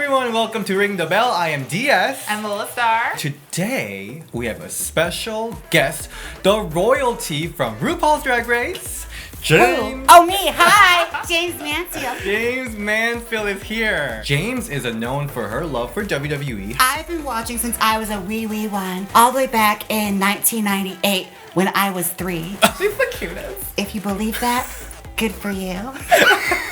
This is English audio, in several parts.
everyone, welcome to Ring the Bell. I am DS. I'm Lola Star. Today, we have a special guest, the royalty from RuPaul's Drag Race, Jaymes. Oh, me. Hi. Jaymes Mansfield. Jaymes Mansfield is here. Jaymes is known for her love for WWE. I've been watching since I was a wee one, all the way back in 1998 when I was 3. She's the cutest. If you believe that, good for you.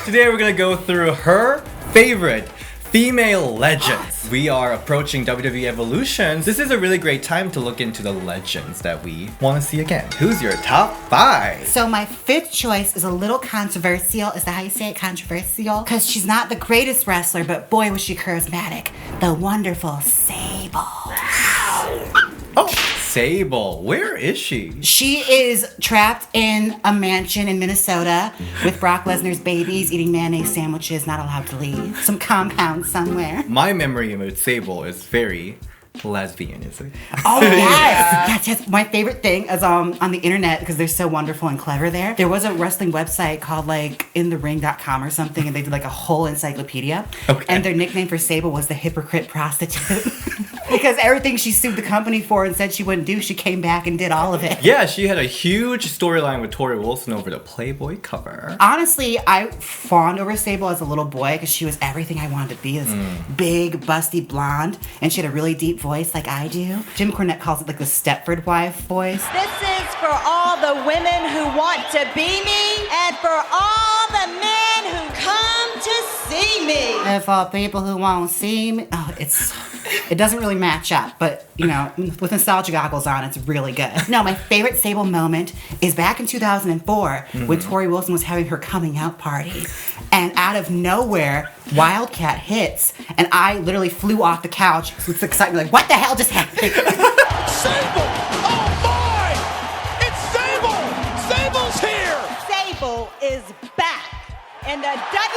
Today, we're gonna go through her favorite female legends. We are approaching WWE Evolution. This is a really great time to look into the legends that we want to see again. Who's your top 5? So my 5th choice is a little controversial. Is that how you say it? Controversial? Because she's not the greatest wrestler, but boy was she charismatic. The wonderful Sable. Oh, Sable. Where is she? She is trapped in a mansion in Minnesota with Brock Lesnar's babies, eating mayonnaise sandwiches, not allowed to leave. Some compound somewhere. My memory of Sable is very lesbian, is it? Oh, yes. Yes. My favorite thing is on the internet, because they're so wonderful and clever there. There was a wrestling website called inthering.com or something, and they did a whole encyclopedia. Okay. And their nickname for Sable was the hypocrite prostitute. Because everything she sued the company for and said she wouldn't do, she came back and did all of it. Yeah, she had a huge storyline with Tori Wilson over the Playboy cover. Honestly, I fawned over Sable as a little boy because she was everything I wanted to be. This big, busty blonde, and she had a really deep voice like I do. Jim Cornette calls it the Stepford wife voice. This is for all the women who want to be me and for all the men who come to see me. And for people who won't see me, it doesn't really match up, but with nostalgia goggles on, it's really good. No, my favorite Sable moment is back in 2004 when Tori Wilson was having her coming out party, and out of nowhere, Wildcat hits, and I literally flew off the couch with excitement, like, what the hell just happened? Sable! Oh my! It's Sable! Sable's here! Sable is back in the WWE.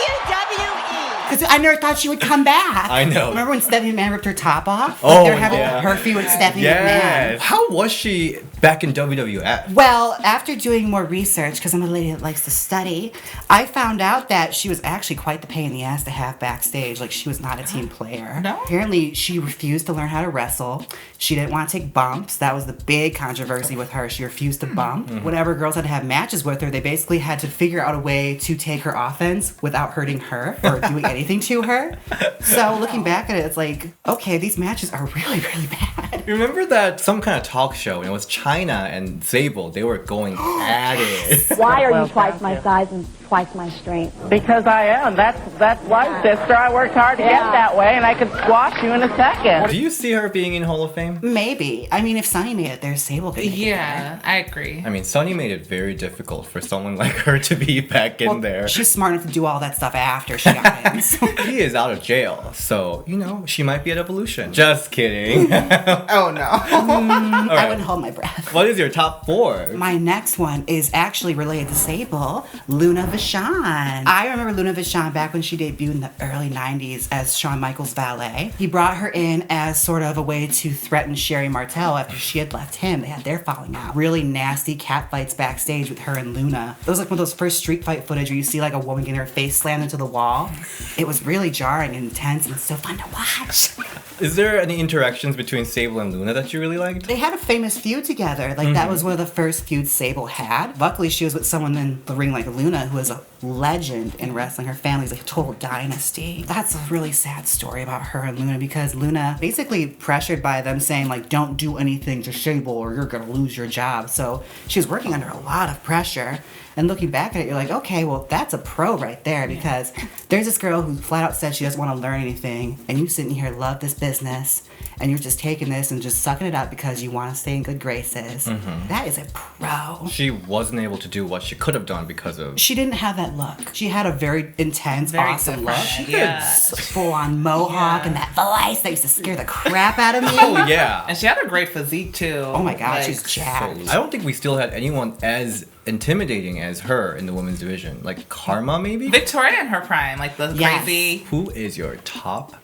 Because I never thought she would come back. I know. Remember when Stephanie McMahon ripped her top off? Oh, they were having yeah. her feud with Stephanie Yes. McMahon. How was she back in WWF? Well, after doing more research, because I'm a lady that likes to study, I found out that she was actually quite the pain in the ass to have backstage. She was not a team player. No? Apparently, she refused to learn how to wrestle. She didn't want to take bumps. That was the big controversy with her. She refused to bump. Whenever girls had to have matches with her, they basically had to figure out a way to take her offense without hurting her or doing anything to her. So looking back at it, it's like, okay, these matches are really, really bad. Remember that some kind of talk show, and it was China and Sable, they were going at it. Why are you twice my size and twice my strength? Because I am. That's life, sister. I worked hard to get that way, and I could squash you in a second. Do you see her being in Hall of Fame? Maybe. I mean, if Sunny made it there, Sable could make it Yeah, there. I agree. I mean, Sonny made it very difficult for someone like her to be back in there. She's smart enough to do all that stuff after she got in. So. She is out of jail, so, she might be at Evolution. Just kidding. Oh, no. I wouldn't hold my breath. What is your top 4? My next one is actually related to Sable, Luna Vachon. I remember Luna Vachon back when she debuted in the early 90s as Shawn Michaels' valet. He brought her in as sort of a way to threaten Sherry Martel after she had left him. They had their falling out. Really nasty cat fights backstage with her and Luna. It was like one of those first street fight footage where you see a woman getting her face slammed into the wall. It was really jarring and intense, and it's so fun to watch. Is there any interactions between Sable and Luna that you really liked? They had a famous feud together. That was one of the first feuds Sable had. Luckily, she was with someone in the ring like Luna, who is a legend in wrestling. Her family's a total dynasty. That's a really sad story about her and Luna, because Luna basically pressured by them saying, don't do anything to Sable or you're gonna lose your job. So she was working under a lot of pressure. And looking back at it, you're like, okay, well, that's a pro right there, because there's this girl who flat out said she doesn't want to learn anything, and you sitting here love this business, and you're just taking this and just sucking it up because you want to stay in good graces. That is a pro. She wasn't able to do what she could have done because of... She didn't have that look. She had a very intense, awesome look. Yeah. Full-on mohawk and that voice that used to scare the crap out of me. Oh, yeah. And she had a great physique, too. Oh, my God, she's jacked. I don't think we still had anyone as intimidating as her in the women's division. Karma, maybe? Victoria in her prime, the Yes. crazy... Who is your top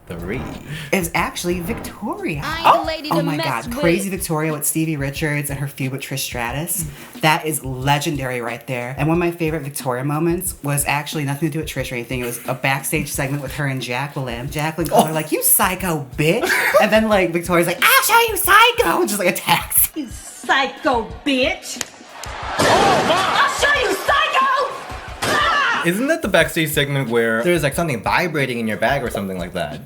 3. It was actually Victoria. I ain't the lady Oh to my mess god, with. Crazy Victoria with Stevie Richards and her feud with Trish Stratus. That is legendary right there. And one of my favorite Victoria moments was actually nothing to do with Trish or anything. It was a backstage segment with her and Jacqueline. Jacqueline called her like, "You psycho bitch." And then like Victoria's like, "I'll show you psycho." And just like attacks. You psycho bitch. I'll show you psycho. Ah! Isn't that the backstage segment where there's like something vibrating in your bag or something like that?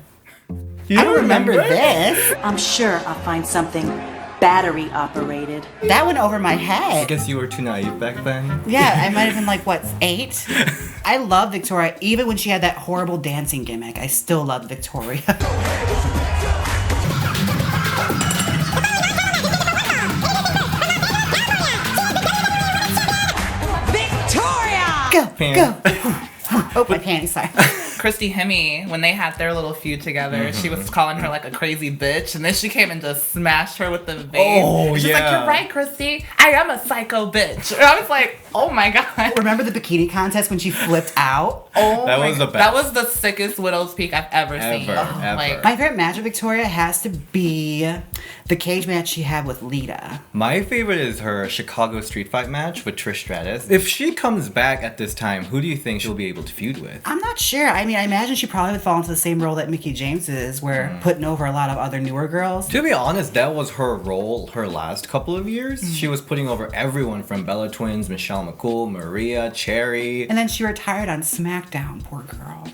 You I don't remember this. I'm sure I'll find something battery operated. That went over my I head. guess you were too naive back then. Yeah, I might have been like, what, 8? I love Victoria. Even when she had that horrible dancing gimmick, I still loved Victoria. Victoria! Go. Oh, my panties, sorry. Christy Hemme, when they had their little feud together, she was calling her like a crazy bitch, and then she came and just smashed her with the vase. Oh, She's yeah. like, "You're right, Christy. I am a psycho bitch." And I was like, "Oh my god." Remember the bikini contest when she flipped out? Oh That my was the God. best. That was the sickest widow's peak I've ever seen. Ever. Like, My favorite match of Victoria has to be the cage match she had with Lita. My favorite is her Chicago street fight match with Trish Stratus. If she comes back at this time, who do you think she'll be able to feud with? I'm not sure. I mean, I imagine she probably would fall into the same role that Mickie James is, where putting over a lot of other newer girls. To be honest, that was her role her last couple of years. She was putting over everyone from Bella Twins, Michelle McCool, Maria, Cherry. And then she retired on SmackDown, poor girl.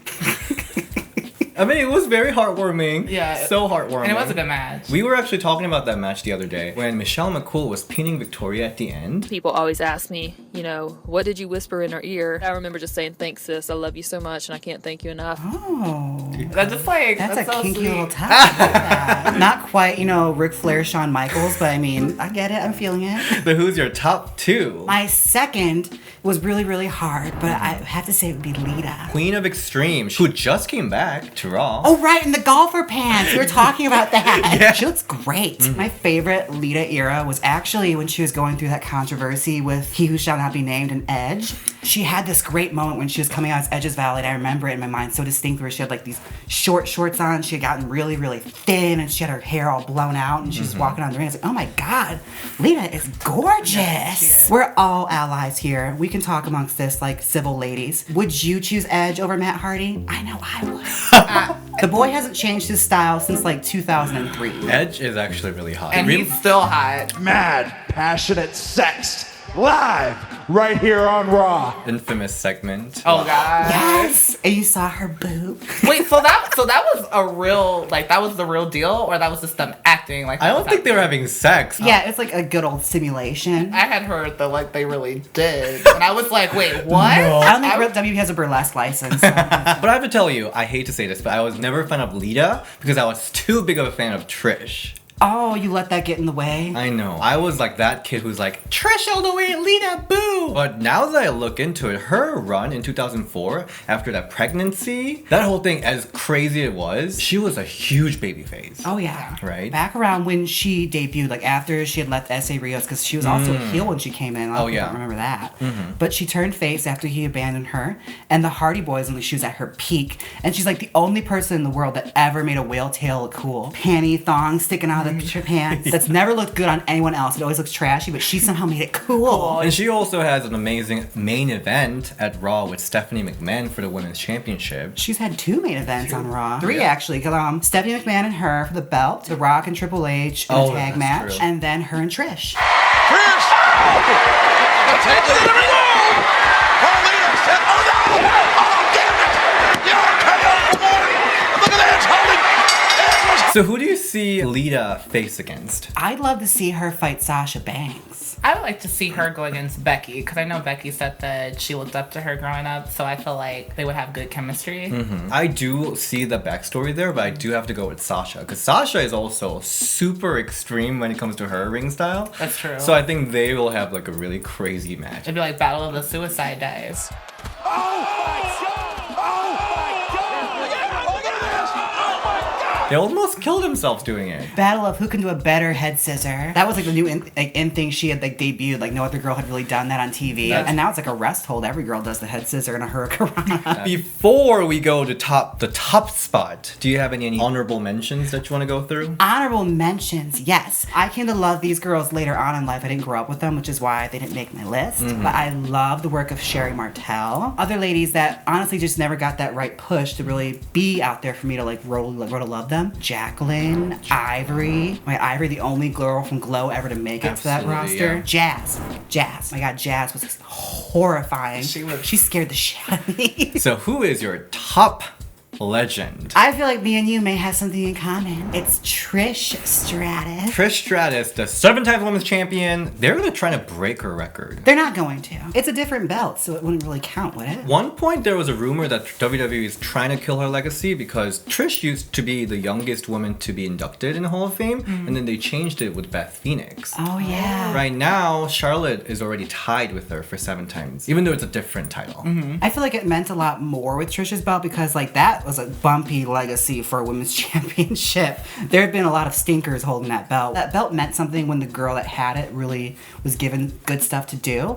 I mean, it was very heartwarming. Yeah. So heartwarming. and it was a good match. We were actually talking about that match the other day when Michelle McCool was pinning Victoria at the end. People always ask me, you know, what did you whisper in her ear? I remember just saying, "Thanks, sis. I love you so much, and I can't thank you enough." Oh. That's just like, That's a so kinky sweet. little touch. I like that. Not quite, Ric Flair, Shawn Michaels, but I mean, I get it. I'm feeling it. So who's your top 2? My second was really, really hard, but I have to say it would be Lita. Queen of Extreme, who just came back to Raw. Oh, right, in the golfer pants. We were talking about that. She looks great. My favorite Lita era was actually when she was going through that controversy with He Who Shall Not Be Named and Edge. She had this great moment when she was coming out as Edge's valet, and I remember it in my mind so distinctly, where she had like these short shorts on. She had gotten really, really thin, and she had her hair all blown out, and she was walking on the ring. I was like, oh my God, Lita is gorgeous. Yes, We're all allies here. We can talk amongst this like civil ladies. Would you choose Edge over Matt Hardy? I know I would. The boy hasn't changed his style since like 2003. Edge is actually really hot. And he's still hot. Mad, passionate sex live right here on Raw. Infamous segment. Oh god. Yes, and you saw her boob. Wait, so that was a real, like, that was the real deal, or that was just them acting like? I don't think they were having sex. Yeah, it's like a good old simulation. I had heard that like they really did, and I was like, wait, what? I don't think WWE has a burlesque license. But I have to tell you, I hate to say this, but I was never a fan of Lita because I was too big of a fan of Trish. Oh, you let that get in the way? I know. I was like that kid who's like, Trish all the way, Lita, boo! But now that I look into it, her run in 2004, after that pregnancy, that whole thing, as crazy it was, she was a huge babyface. Oh, yeah. Right? Back around when she debuted, like after she had left S.A. Rios, because she was also a heel when she came in. A lot of people don't remember that. But she turned face after he abandoned her. And the Hardy Boys, when she was at her peak. And she's like the only person in the world that ever made a whale tail look cool. Panty thong sticking out of the pants. That's never looked good on anyone else. It always looks trashy, but she somehow made it cool. And she also has an amazing main event at Raw with Stephanie McMahon for the Women's Championship. She's had 2 main events on Raw. 3 actually. Stephanie McMahon and her for the belt, The Rock and Triple H in a tag that's match, true. and then her and Trish. Trish! Attention everyone! Lita said, oh no! Oh damn it! You're KO for one! Look at Edge holding! So who do you see Lita face against? I'd love to see her fight Sasha Banks. I would like to see her go against Becky, because I know Becky said that she looked up to her growing up, so I feel like they would have good chemistry. I do see the backstory there, but I do have to go with Sasha, because Sasha is also super extreme when it comes to her ring style. That's true. So I think they will have like a really crazy match. It'd be like Battle of the Suicide Dives. Oh my god! Oh my god! Look at this! Oh my god! They almost killed themselves doing it. Battle of who can do a better head scissor. That was like the new in thing she had like debuted. Like no other girl had really done that on TV. And now it's like a rest hold. Every girl does the head scissor and a hurricanrana. Before we go to the top spot, do you have any honorable mentions that you want to go through? Honorable mentions, yes. I came to love these girls later on in life. I didn't grow up with them, which is why they didn't make my list. But I love the work of Sherry Martel. Other ladies that honestly just never got that right push to really be out there for me to like grow to love them. Jacqueline, Ivory. Ivory, the only girl from Glow ever to make it to that roster. Yeah. Jazz. My God, Jazz was horrifying. She scared the shit out of me. So who is your top legend? I feel like me and you may have something in common. It's Trish Stratus. Trish Stratus, the 7-time women's champion. They're going to try to break her record. They're not going to. It's a different belt, so it wouldn't really count, would it? One point there was a rumor that WWE is trying to kill her legacy because Trish used to be the youngest woman to be inducted in the Hall of Fame, and then they changed it with Beth Phoenix. Oh, yeah. Right now, Charlotte is already tied with her for 7 times, even though it's a different title. I feel like it meant a lot more with Trish's belt because like that was a bumpy legacy for a women's championship. There had been a lot of stinkers holding that belt. That belt meant something when the girl that had it really was given good stuff to do.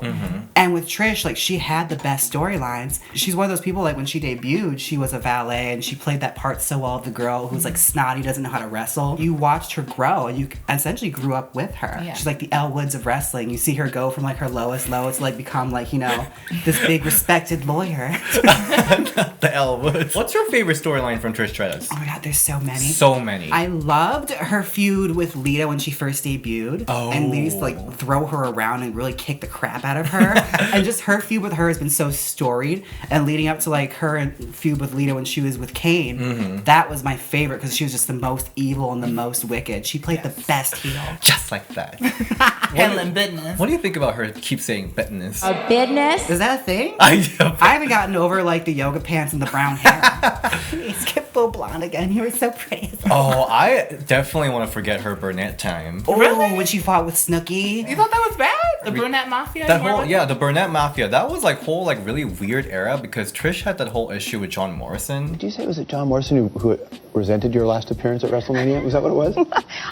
And with Trish, like she had the best storylines. She's one of those people like when she debuted, she was a valet and she played that part so well of the girl who's like snotty, doesn't know how to wrestle. You watched her grow and you essentially grew up with her. Yeah. She's like the Elle Woods of wrestling. You see her go from like her lowest low to like become like, you know, this big respected lawyer. The Elle Woods. What's your favorite storyline from Trish Stratus? Oh my God, there's so many. So many. I loved her feud with Lita when she first debuted. Oh. And Lita used to like throw her around and really kick the crap out of her. And just her feud with her has been so storied. And leading up to like her feud with Lita when she was with Kane, that was my favorite because she was just the most evil and the most wicked. She played the best heel. Just like that. Handling business. What do you think about her keep saying business? Business. Is that a thing? I haven't gotten over like the yoga pants and the brown hair. Please get full blonde again. You were so pretty. Oh, I definitely want to forget her Burnett time. Oh, Really? when she fought with Snooki. You thought that was bad? The brunette mafia? That You weren't whole, with yeah, the Burnett Mafia. That was like whole like really weird era because Trish had that whole issue with John Morrison. Did you say was it John Morrison who resented your last appearance at WrestleMania? Was that what it was?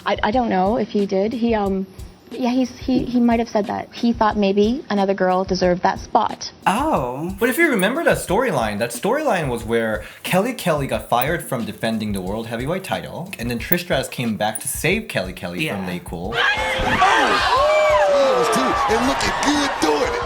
I don't know if he did. He might have said that. He thought maybe another girl deserved that spot. Oh. But if you remember that storyline was where Kelly got fired from defending the World Heavyweight title, and then Trish Stratus came back to save Kelly from Lay Cool. Oh, dude, and looking good doing it.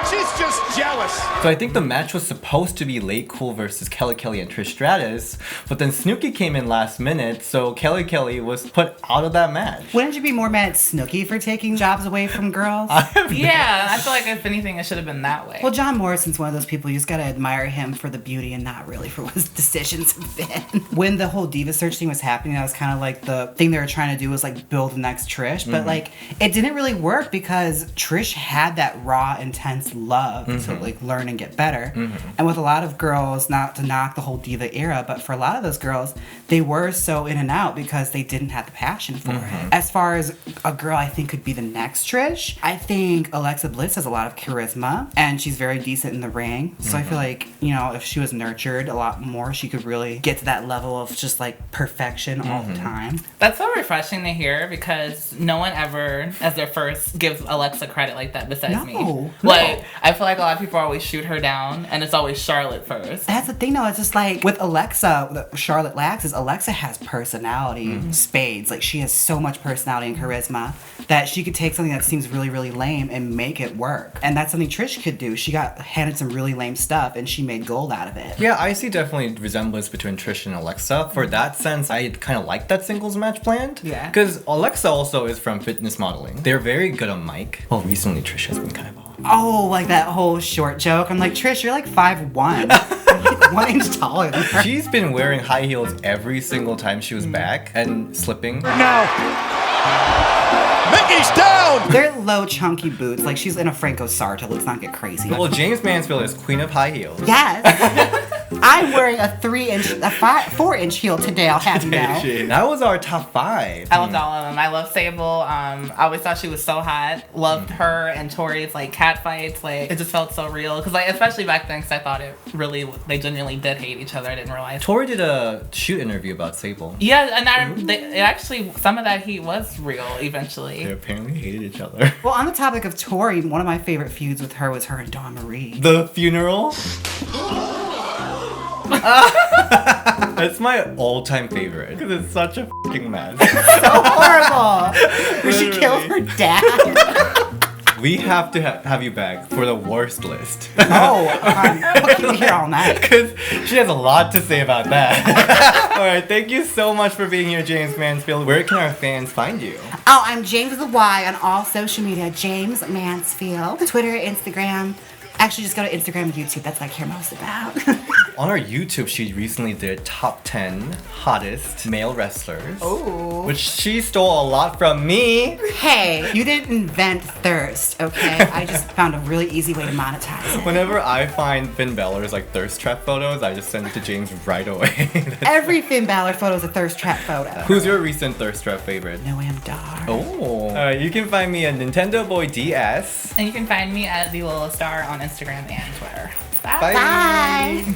She's just jealous. So I think the match was supposed to be Lay Cool versus Kelly and Trish Stratus, but then Snooki came in last minute, so Kelly was put out of that match. Wouldn't you be more mad at Snooki for taking jobs away from girls? Yeah, I feel like if anything, it should have been that way. Well, John Morrison's one of those people you just gotta admire him for the beauty and not really for what his decisions have been. When the whole Diva Search thing was happening, that was kind of like the thing they were trying to do was like build the next Trish, but like it didn't really work because Trish had that raw, intense love to like learn and get better. And with a lot of girls, not to knock the whole Diva era, but for a lot of those girls, they were so in and out because they didn't have the passion for it. As far as a girl I think could be the next Trish, I think Alexa Bliss has a lot of charisma and she's very decent in the ring. So I feel like, you know, if she was nurtured a lot more, she could really get to that level of just like perfection all the time. That's so refreshing to hear because no one ever, as their first, gives Alexa credit like that besides me. Like, I feel like a lot of people always shoot her down and it's always Charlotte first. That's the thing though, it's just like with Alexa, what Charlotte lacks is Alexa has personality, spades. Like she has so much personality and charisma that she could take something that seems really, really lame and make it work. And that's something Trish could do. She got handed some really lame stuff and she made gold out of it. Yeah, I see definitely resemblance between Trish and Alexa. For that sense, I kind of like that singles match planned. Yeah. Because Alexa also is from fitness modeling. They're very good on mic. Well, recently Trish has been kind of Oh, like that whole short joke. I'm like, Trish, you're like 5'1". Like 1 inch taller than her. She's been wearing high heels every single time she was back and slipping. Now, Mickey's down. They're low, chunky boots. Like she's in a Franco Sarto. Let's not get crazy. Well, Jaymes Mansfield is queen of high heels. Yes. I'm wearing a 4-inch heel today, I'll have you know. That was our top 5. I loved all of them. I love Sable. I always thought she was so hot. Loved her and Tori's like cat fights. Like it just felt so real. Cause like especially back then, cause I thought they genuinely did hate each other. I didn't realize. Tori did a shoot interview about Sable. Yeah, and actually some of that heat was real eventually. They apparently hated each other. Well, on the topic of Tori, one of my favorite feuds with her was her and Dawn Marie. The funeral. That's my all-time favorite because it's such a fucking mess. So horrible. Where she killed her dad. We have to have you back for the worst list. I'll keep you here all night. Because she has a lot to say about that. Alright, thank you so much for being here, Jaymes Mansfield. Where can our fans find you? Oh, I'm Jaymes with a Y on all social media. Jaymes Mansfield. Twitter, Instagram. Actually, just go to Instagram and YouTube. That's what I care most about. On our YouTube, she recently did top 10 hottest male wrestlers. Oh. Which she stole a lot from me. Hey, you didn't invent thirst, okay? I just found a really easy way to monetize it. Whenever I find Finn Balor's like thirst trap photos, I just send it to Jaymes right away. Every Finn Balor photo is a thirst trap photo. Who's your recent thirst trap favorite? Noam Dar. Oh. Alright, you can find me at Nintendo Boy DS. And you can find me at The Little Star on Instagram and Twitter. Bye. Bye.